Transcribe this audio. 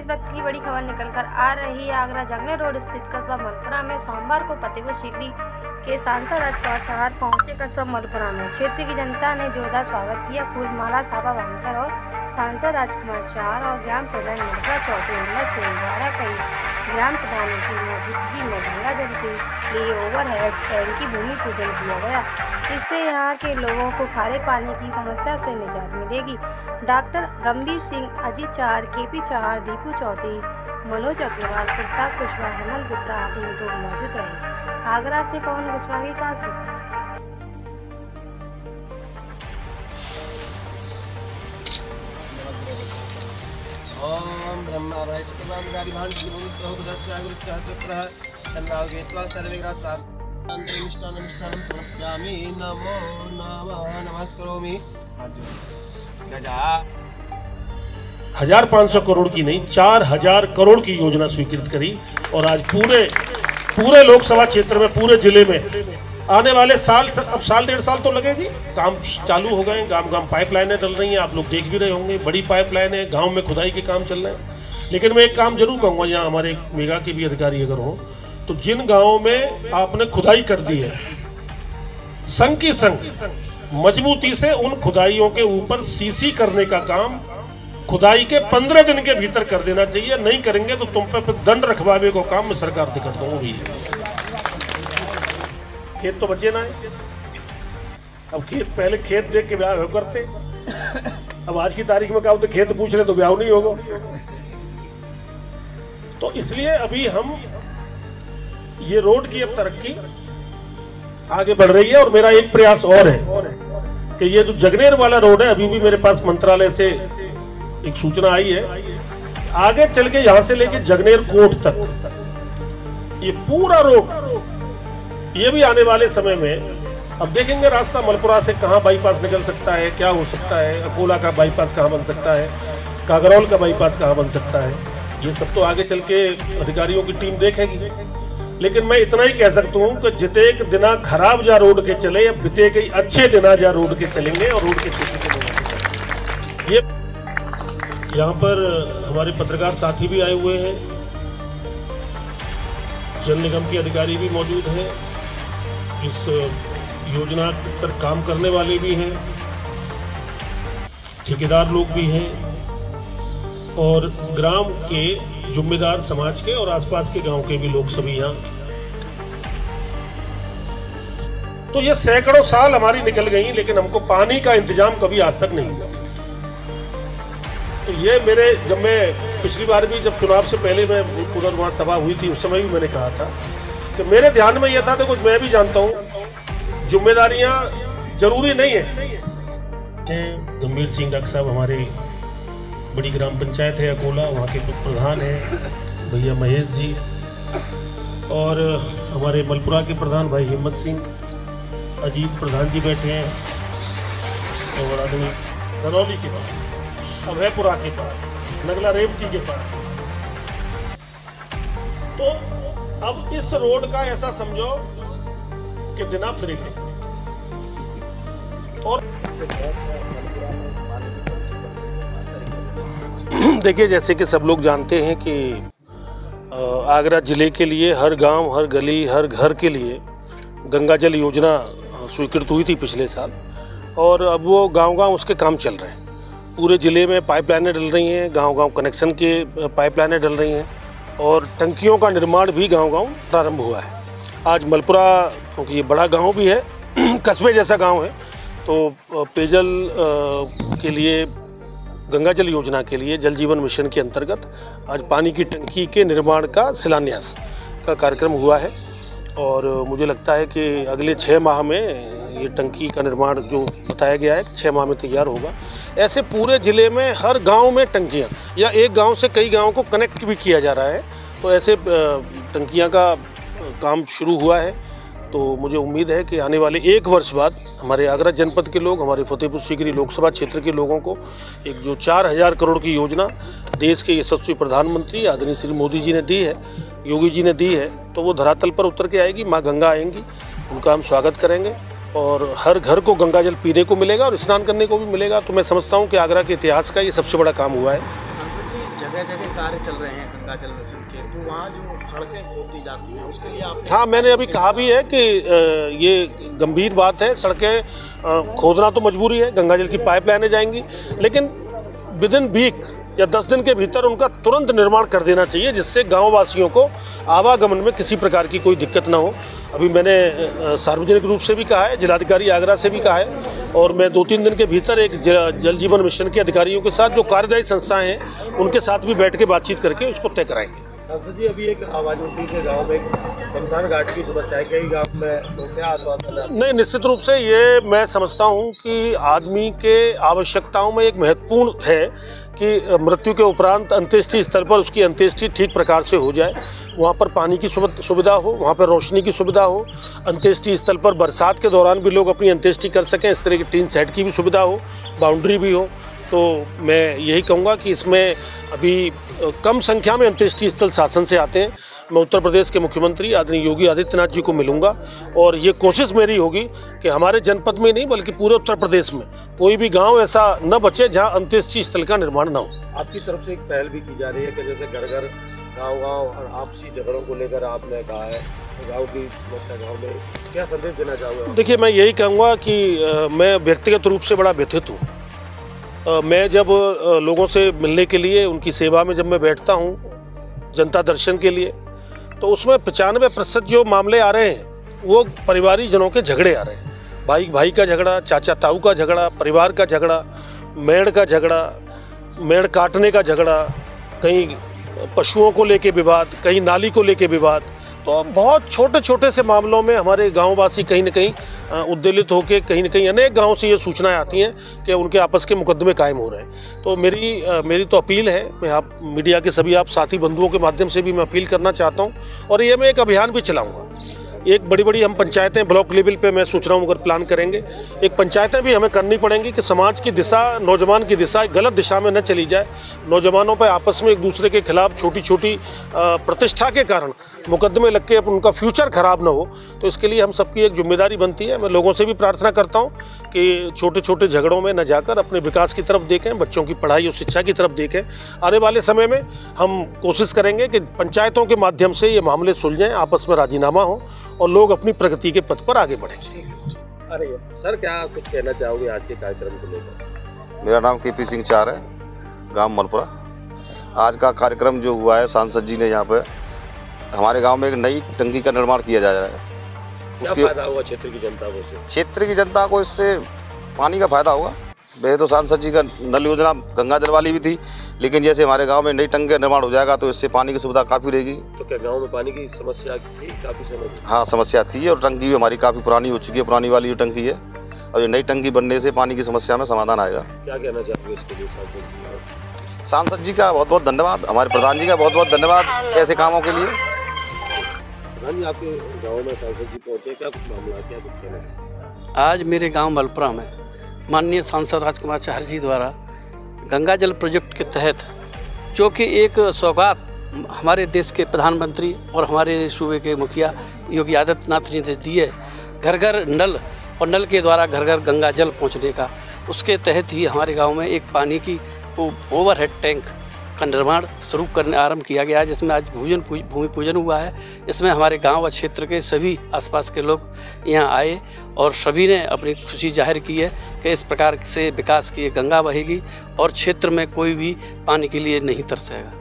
इस वक्त की बड़ी खबर निकलकर आ रही है। आगरा जंगले रोड स्थित कस्बा मलपुरा में सोमवार को फतेहपुर सीकरी के सांसद राजकुमार चौहान पहुंचे। कस्बा मलपुरा में क्षेत्र की जनता ने जोरदार स्वागत किया। फूल माला साफा बांधकर और सांसद राजकुमार चौहान और ग्राम प्रधान मलपुरा चौधरी हिम्मत सिंह द्वारा कई ग्राम प्रधानों की मौजूदगी में गंगा जल के लिए ओवरहेड टैंक की भूमि पूजन किया गया। इससे यहाँ के लोगों को खारे पानी की समस्या से निजात मिलेगी। डॉक्टर गंभीर सिंह, अजीत चौहान, केपी चौहान, दीपू चौधरी, मनोज अग्रवाल, सुल्तान कुशवाहा, हेमंत गुप्ता आदि लोग मौजूद रहे। आगरा से पवन कुशवाहा की खास रिपोर्ट। ओम ब्रह्मा गाड़ी भांड की समर्पयामि। नमो नमः नमस्करोमि। 1500 करोड़ की नहीं 4000 करोड़ की योजना स्वीकृत करी और आज पूरे लोकसभा क्षेत्र में, पूरे जिले में आने वाले साल, अब साल 1.5 साल तो लगेगी, काम चालू हो गए। गांव पाइपलाइनें डल रही हैं, आप लोग देख भी रहे होंगे, बड़ी पाइपलाइन है। गांव में खुदाई के काम चल रहे हैं। लेकिन मैं एक काम जरूर कहूँगा, यहाँ हमारे मेगा के भी अधिकारी अगर हो तो जिन गाँवों में आपने खुदाई कर दी है, संग की संग मजबूती से उन खुदाइयों के ऊपर सीसी करने का काम खुदाई के 15 दिन के भीतर कर देना चाहिए। नहीं करेंगे तो तुम पे दंड रखवावे को काम मैं सरकार से कर दूंगा भी। खेत तो बचे ना है। अब पहले खेत देख के ब्याह करते, अब आज की तारीख में क्या होता, खेत पूछ रहे तो ब्याह नहीं होगा। तो इसलिए अभी हम ये रोड की अब तरक्की आगे बढ़ रही है। और मेरा एक प्रयास और है कि ये जो जगनेर वाला रोड है, अभी भी मेरे पास मंत्रालय से एक सूचना आई है, आगे चल के यहां से लेके जगनेर कोट तक ये पूरा रोड, ये भी आने वाले समय में अब देखेंगे रास्ता मलपुरा से कहां बाईपास निकल सकता है, क्या हो सकता है, अकोला का बाईपास कहां बन सकता है, कागरौल का बाईपास कहां बन सकता है। ये सब तो आगे चल के अधिकारियों की टीम देखेगी। लेकिन मैं इतना ही कह सकता हूं कि जितेक दिना खराब जा रोड के चले या बिते कई अच्छे दिना जा रोड के चलेंगे और रोड के क्षेत्र के लोग। ये यहाँ पर हमारे पत्रकार साथी भी आए हुए हैं, जल निगम के अधिकारी भी मौजूद हैं, इस योजना पर काम करने वाले भी हैं, ठेकेदार लोग भी हैं और ग्राम के जिम्मेदार समाज के और आसपास के गांव के भी लोग सभी यहाँ। तो ये सैकड़ों साल हमारी निकल गई, लेकिन हमको पानी का इंतजाम कभी आज तक नहीं हुआ। तो ये जब मैं पिछली बार भी जब चुनाव से पहले मैं उधर वहाँ सभा हुई थी, उस समय भी मैंने कहा था कि मेरे ध्यान में यह था, तो कुछ मैं भी जानता हूँ जिम्मेदारियाँ जरूरी नहीं है। गंभीर सिंह डॉक्टर साहब हमारे बड़ी ग्राम पंचायत है अकोला, वहाँ के प्रधान हैं भैया महेश जी, और हमारे मलपुरा के प्रधान भाई हिम्मत सिंह, अजीत प्रधान जी बैठे हैं, और आदमी धनौली के पास, अभयपुरा के पास, नगला रेवती के पास। तो अब इस रोड का ऐसा समझो कि दिना फिर गए। और देखिए, जैसे कि सब लोग जानते हैं कि आगरा जिले के लिए हर गांव, हर गली, हर घर के लिए गंगा जल योजना स्वीकृत हुई थी पिछले साल, और अब वो गांव-गांव उसके काम चल रहे हैं। पूरे ज़िले में पाइपलाइनें डल रही हैं, गांव-गांव कनेक्शन के पाइपलाइनें डल रही हैं और टंकियों का निर्माण भी गांव-गांव प्रारंभ हुआ है। आज मलपुरा, क्योंकि ये बड़ा गांव भी है, कस्बे जैसा गांव है, तो पेयजल के लिए, गंगा जल योजना के लिए जल जीवन मिशन के अंतर्गत आज पानी की टंकी के निर्माण का शिलान्यास का कार्यक्रम हुआ है। और मुझे लगता है कि अगले 6 माह में ये टंकी का निर्माण जो बताया गया है 6 माह में तैयार होगा। ऐसे पूरे ज़िले में हर गांव में टंकियां, या एक गांव से कई गांवों को कनेक्ट भी किया जा रहा है, तो ऐसे टंकियां का काम शुरू हुआ है। तो मुझे उम्मीद है कि आने वाले 1 वर्ष बाद हमारे आगरा जनपद के लोग, हमारे फतेहपुर सीकरी लोकसभा क्षेत्र के लोगों को एक जो 4000 करोड़ की योजना देश के यशस्वी प्रधानमंत्री आदरणीय श्री मोदी जी ने दी है, योगी जी ने दी है, तो वो धरातल पर उतर के आएगी। माँ गंगा आएंगी, उनका हम स्वागत करेंगे और हर घर को गंगा जल पीने को मिलेगा और स्नान करने को भी मिलेगा। तो मैं समझता हूँ कि आगरा के इतिहास का ये सबसे बड़ा काम हुआ है। जगह जगह कार्य चल रहे हैं गंगा जल मिशन के, तो वहाँ जो सड़कें खोदी जाती हैं उसके लिए आप? हाँ, मैंने अभी कहा भी है कि ये गंभीर बात है। सड़कें खोदना तो मजबूरी है, गंगा जल की पाइपलाइनें जाएंगी, लेकिन विद इन वीक या 10 दिन के भीतर उनका तुरंत निर्माण कर देना चाहिए, जिससे गाँव वासियों को आवागमन में किसी प्रकार की कोई दिक्कत ना हो। अभी मैंने सार्वजनिक रूप से भी कहा है, जिलाधिकारी आगरा से भी कहा है, और मैं 2-3 दिन के भीतर एक जल जीवन मिशन के अधिकारियों के साथ जो कार्यदायी संस्थाएं हैं उनके साथ भी बैठ के बातचीत करके उसको तय कराएंगे। सांसद जी, अभी एक आवाज उठी के गांव में शमशान घाट की समस्या है, कई गांव में तो क्या आश्वासन है? नहीं, निश्चित रूप से ये मैं समझता हूँ कि आदमी के आवश्यकताओं में एक महत्वपूर्ण है कि मृत्यु के उपरांत अंत्येष्टि स्थल पर उसकी अंत्येष्टि ठीक प्रकार से हो जाए। वहाँ पर पानी की सुविधा हो, वहाँ पर रोशनी की सुविधा हो, अंत्येष्टि स्थल पर बरसात के दौरान भी लोग अपनी अंत्येष्टि कर सकें, इस तरह की टीन सेट की भी सुविधा हो, बाउंड्री भी हो। तो मैं यही कहूँगा कि इसमें अभी कम संख्या में अंत्येष्टि स्थल शासन से आते हैं। मैं उत्तर प्रदेश के मुख्यमंत्री आदरणीय योगी आदित्यनाथ जी को मिलूंगा, और ये कोशिश मेरी होगी कि हमारे जनपद में नहीं बल्कि पूरे उत्तर प्रदेश में कोई भी गांव ऐसा न बचे जहां अंत्येष्टि स्थल का निर्माण न हो। आपकी तरफ से एक पहल भी की जा रही है कि जैसे घर घर गाँव और आपसी झगड़ों को लेकर आपने कहा है गाँव की समस्या, गाँव में क्या संदेश देना चाहोगे? देखिए, मैं यही कहूँगा कि मैं व्यक्तिगत रूप से बड़ा व्यथित हूँ। मैं जब लोगों से मिलने के लिए उनकी सेवा में जब मैं बैठता हूँ जनता दर्शन के लिए, तो उसमें 95% जो मामले आ रहे हैं वो परिवारिक जनों के झगड़े आ रहे हैं। भाई भाई का झगड़ा, चाचा ताऊ का झगड़ा, परिवार का झगड़ा, मेड़ का झगड़ा, मेड़ काटने का झगड़ा, कहीं पशुओं को लेके विवाद, कहीं नाली को लेके विवाद। तो बहुत छोटे छोटे से मामलों में हमारे गांववासी कहीं न कहीं उद्वेलित होकर कहीं न कहीं अनेक गांव से ये सूचनाएं आती हैं कि उनके आपस के मुकदमे कायम हो रहे हैं। तो मेरी तो अपील है, मैं आप मीडिया के सभी आप साथी बंधुओं के माध्यम से भी मैं अपील करना चाहता हूं, और ये मैं एक अभियान भी चलाऊँगा। एक बड़ी बड़ी हम पंचायतें ब्लॉक लेवल पे मैं सोच रहा हूँ, अगर प्लान करेंगे एक पंचायतें भी हमें करनी पड़ेंगी कि समाज की दिशा, नौजवान की दिशा गलत दिशा में न चली जाए। नौजवानों पर आपस में एक दूसरे के खिलाफ छोटी छोटी प्रतिष्ठा के कारण मुकदमे लग के उनका फ्यूचर खराब ना हो, तो इसके लिए हम सबकी एक जिम्मेदारी बनती है। मैं लोगों से भी प्रार्थना करता हूँ कि छोटे छोटे झगड़ों में न जाकर अपने विकास की तरफ देखें, बच्चों की पढ़ाई और शिक्षा की तरफ देखें। आने वाले समय में हम कोशिश करेंगे कि पंचायतों के माध्यम से ये मामले सुलझें, आपस में राजीनामा हो और लोग अपनी प्रगति के पथ पर आगे बढ़ें। अरे सर, क्या कुछ कहना चाहोगे आज के कार्यक्रम को लेकर? मेरा नाम KP सिंह चार है, गांव मलपुरा। आज का कार्यक्रम जो हुआ है, सांसद जी ने यहाँ पे हमारे गांव में एक नई टंकी का निर्माण किया जा रहा है। क्या फायदा होगा क्षेत्र की जनता को? क्षेत्र की जनता को इससे पानी का फायदा होगा। वैसे तो सांसद जी का नल योजना गंगा जल वाली भी थी, लेकिन जैसे हमारे गांव में नई टंकी का निर्माण हो जाएगा तो इससे पानी की सुविधा काफ़ी रहेगी। तो क्या गांव में पानी की समस्या थी काफ़ी समय? हाँ, समस्या थी, और टंकी भी हमारी काफ़ी पुरानी हो चुकी है, पुरानी वाली जो टंकी है, और ये नई टंकी बनने से पानी की समस्या में समाधान आएगा। क्या कहना चाहोगे इसके लिए सांसद जी? सांसद जी का बहुत बहुत धन्यवाद, हमारे प्रधान जी का बहुत बहुत धन्यवाद ऐसे कामों के लिए। प्रधान जी, आपके गाँव में सांसद जी पहुँचे, क्या कुछ मामला, क्या कुछ कहना? आज मेरे गांव मलपुरा में माननीय सांसद राजकुमार चाहर जी द्वारा गंगा जल प्रोजेक्ट के तहत, जो कि एक सौगात हमारे देश के प्रधानमंत्री और हमारे सूबे के मुखिया योगी आदित्यनाथ जी ने दी है, घर घर नल और नल के द्वारा घर घर गंगा जल पहुंचने का, उसके तहत ही हमारे गांव में एक पानी की ओवरहेड टैंक का निर्माण शुरू करने आरंभ किया गया है, जिसमें आज भूमि पूजन हुआ है। इसमें हमारे गांव व क्षेत्र के सभी आसपास के लोग यहाँ आए और सभी ने अपनी खुशी जाहिर की है कि इस प्रकार से विकास की गंगा बहेगी और क्षेत्र में कोई भी पानी के लिए नहीं तरसेगा।